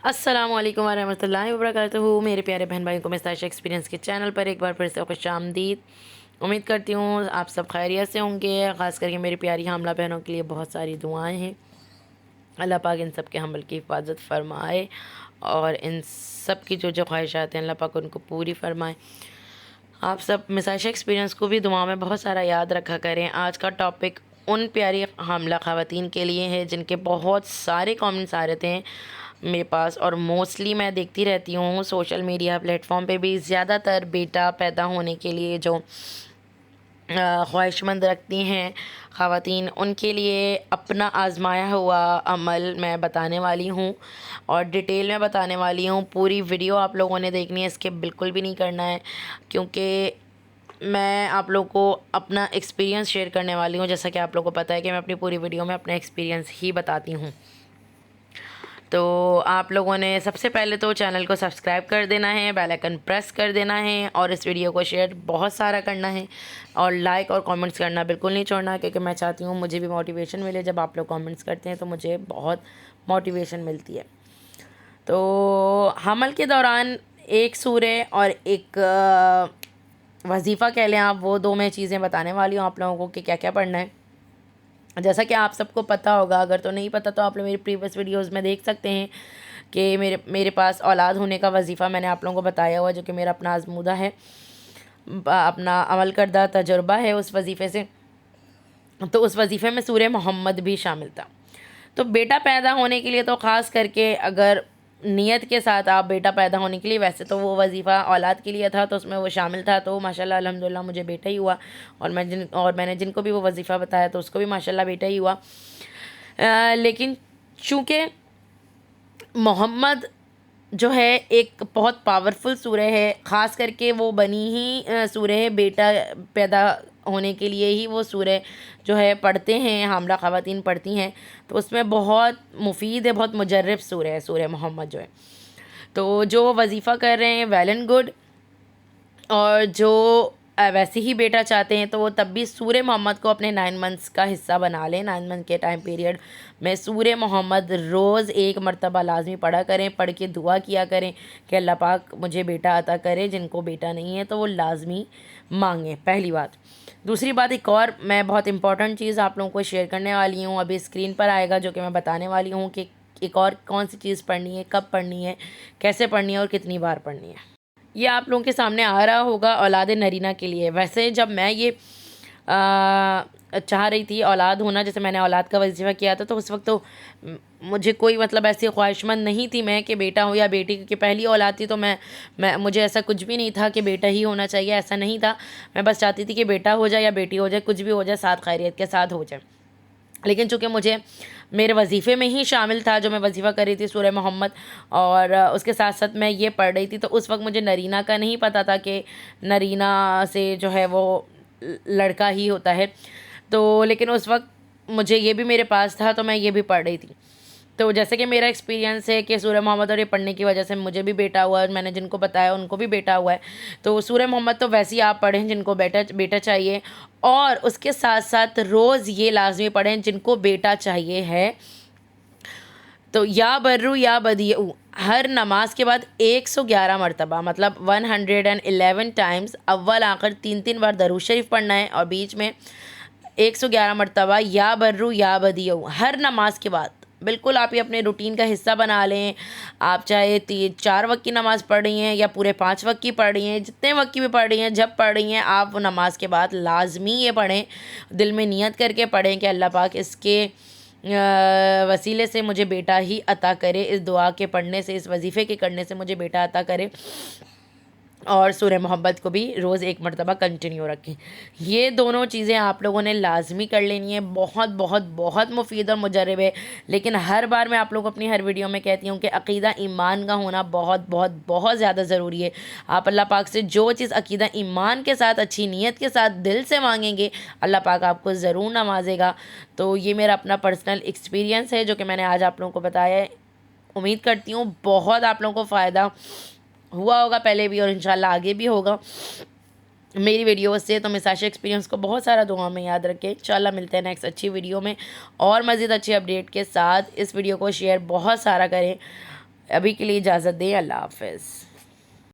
अस्सलाम वालेकुम वरहमतुल्लाहि वबरकातुहू। मेरे प्यारे बहन भाइयों को मिस्ताशा एक्सपीरियंस के चैनल पर एक बार फिर से खुशामदीद। उम्मीद करती हूँ आप सब खैरियत से होंगे। ख़ास करके मेरी प्यारी हामला बहनों के लिए बहुत सारी दुआएं हैं। अल्लाह पाक इन सब के हमल की हिफाजत फरमाए और इन सब की जो ख्वाहिशात हैं अल्लाह पाक उनको पूरी फरमाए। आप सब मिसाशा एक्सपीरियंस को भी दुआ में बहुत सारा याद रखा करें। आज का टॉपिक उन प्यारी हामला ख़वातीन के लिए है जिनके बहुत सारे कमेंट्स आ रहे थे मेरे पास, और मोस्टली मैं देखती रहती हूँ सोशल मीडिया प्लेटफॉर्म पे भी ज़्यादातर बेटा पैदा होने के लिए जो ख्वाहिशमंद रखती हैं ख़वातीन, उनके लिए अपना आज़माया हुआ अमल मैं बताने वाली हूँ और डिटेल में बताने वाली हूँ। पूरी वीडियो आप लोगों ने देखनी है, इसके बिल्कुल भी नहीं करना है, क्योंकि मैं आप लोगों को अपना एक्सपीरियंस शेयर करने वाली हूँ। जैसा कि आप लोगों को पता है कि मैं अपनी पूरी वीडियो में अपना एक्सपीरियंस ही बताती हूँ। तो आप लोगों ने सबसे पहले तो चैनल को सब्सक्राइब कर देना है, बेल आइकन प्रेस कर देना है और इस वीडियो को शेयर बहुत सारा करना है और लाइक और कमेंट्स करना बिल्कुल नहीं छोड़ना, क्योंकि मैं चाहती हूँ मुझे भी मोटिवेशन मिले। जब आप लोग कमेंट्स करते हैं तो मुझे बहुत मोटिवेशन मिलती है। तो हमल के दौरान एक सूरे और एक वजीफ़ा कह लें आप, वो दो मैं चीज़ें बताने वाली हूँ आप लोगों को कि क्या क्या पढ़ना है। जैसा कि आप सबको पता होगा, अगर तो नहीं पता तो आप लोग मेरी प्रीवियस वीडियोस में देख सकते हैं कि मेरे पास औलाद होने का वजीफ़ा मैंने आप लोगों को बताया हुआ, जो कि मेरा अपना आज़मूदा है, अपना अमल करदा तजुर्बा है उस वजीफ़े से। तो उस वजीफ़े में सूरह मोहम्मद भी शामिल था। तो बेटा पैदा होने के लिए तो ख़ास करके अगर नियत के साथ आप बेटा पैदा होने के लिए, वैसे तो वो वजीफ़ा औलाद के लिए था तो उसमें वो शामिल था, तो माशाल्लाह अल्हम्दुलिल्लाह मुझे बेटा ही हुआ। और मैंने जिनको भी वो वजीफ़ा बताया तो उसको भी माशाल्लाह बेटा ही हुआ। लेकिन चूँकि मोहम्मद जो है एक बहुत पावरफुल सूरह है, ख़ास करके वो बनी ही सूरह है, बेटा पैदा होने के लिए ही वो सूरह जो है पढ़ते हैं, हामला ख़वातीन पढ़ती हैं, तो उसमें बहुत मुफीद है, बहुत मुजर्रब सूरह है सूरह मोहम्मद जो है। तो जो वजीफ़ा कर रहे हैं वेल एंड गुड, और जो वैसे ही बेटा चाहते हैं तो वो तब भी सूरह मोहम्मद को अपने 9 मंथ्स का हिस्सा बना लें। 9 मंथ के टाइम पीरियड में सूरह मोहम्मद रोज़ एक मरतबा लाजमी पढ़ा करें, पढ़ के दुआ किया करें कि अल्लाह पाक मुझे बेटा अता करे। जिनको बेटा नहीं है तो वो लाजमी मांगें, पहली बात। दूसरी बात, एक और मैं बहुत इंपॉर्टेंट चीज़ आप लोगों को शेयर करने वाली हूँ, अभी स्क्रीन पर आएगा, जो कि मैं बताने वाली हूँ कि एक और कौन सी चीज़ पढ़नी है, कब पढ़नी है, कैसे पढ़नी है और कितनी बार पढ़नी है। ये आप लोगों के सामने आ रहा होगा औलाद नरीना के लिए। वैसे जब मैं ये चाह रही थी औलाद होना, जैसे मैंने औलाद का वजीफ़ा किया था, तो उस वक्त तो मुझे कोई मतलब ऐसी ख्वाहिशमंद नहीं थी मैं कि बेटा हो या बेटी, क्योंकि पहली औलाद थी। तो मैं मुझे ऐसा कुछ भी नहीं था कि बेटा ही होना चाहिए, ऐसा नहीं था। मैं बस चाहती थी कि बेटा हो जाए या बेटी हो जाए, कुछ भी हो जाए, साथ खैरियत के साथ हो जाए। लेकिन चूँकि मुझे मेरे वजीफ़े में ही शामिल था, जो मैं वजीफ़ा कर रही थी सूरह मोहम्मद, और उसके साथ साथ मैं ये पढ़ रही थी, तो उस वक्त मुझे नरीना का नहीं पता था कि नरीना से जो है वो लड़का ही होता है। तो लेकिन उस वक्त मुझे ये भी मेरे पास था, तो मैं ये भी पढ़ रही थी। तो जैसे कि मेरा एक्सपीरियंस है कि सूरह मोहम्मद और ये पढ़ने की वजह से मुझे भी बेटा हुआ है, और मैंने जिनको बताया उनको भी बेटा हुआ है। तो सूरह मोहम्मद तो वैसे ही आप पढ़ें जिनको बेटा चाहिए, और उसके साथ साथ रोज़ ये लाजमी पढ़ें जिनको बेटा चाहिए है। तो या बर्रू या बदियू, हर नमाज के बाद 111 मरतबा, मतलब 111 टाइम्स अव्वल आखिर 3 बार दरूद शरीफ पढ़ना है, और बीच में 111 मरतबा या बर्रू या बदियू हर नमाज के बाद। बिल्कुल आप ये अपने रूटीन का हिस्सा बना लें। आप चाहे 4 वक्त की नमाज़ पढ़ रही हैं या पूरे 5 वक्त की पढ़ रही हैं, जितने वक्त की भी पढ़ रही हैं, जब पढ़ रही हैं आप वो नमाज के बाद लाजमी ये पढ़ें, दिल में नियत करके पढ़ें कि अल्लाह पाक इसके वसीले से मुझे बेटा ही अता करे, इस दुआ के पढ़ने से, इस वजीफ़े के करने से मुझे बेटा अता करे। और सूरह मोहम्मद को भी रोज़ एक मरतबा कंटिन्यू रखें। ये दोनों चीज़ें आप लोगों ने लाजमी कर लेनी है। बहुत बहुत बहुत मुफीद और मुजरब है। लेकिन हर बार मैं आप लोगों को अपनी हर वीडियो में कहती हूँ कि अक़ीदा ईमान का होना बहुत बहुत बहुत ज़्यादा ज़रूरी है। आप अल्लाह पाक से जो चीज़ अक़ीदा ईमान के साथ, अच्छी नीयत के साथ दिल से मांगेंगे, अल्लाह पाक आपको ज़रूर नवाजेगा। तो ये मेरा अपना पर्सनल एक्सपीरियंस है जो कि मैंने आज आप लोगों को बताया है। उम्मीद करती हूँ बहुत आप लोगों को फ़ायदा हुआ होगा पहले भी, और इंशाल्लाह आगे भी होगा मेरी वीडियो से। तो मिसाशा एक्सपीरियंस को बहुत सारा दुआ में याद रखें। इंशाल्लाह मिलते हैं नेक्स्ट अच्छी वीडियो में और मज़ीद अच्छी अपडेट के साथ। इस वीडियो को शेयर बहुत सारा करें। ابھی کے لیے اجازت دیں، اللہ حافظ۔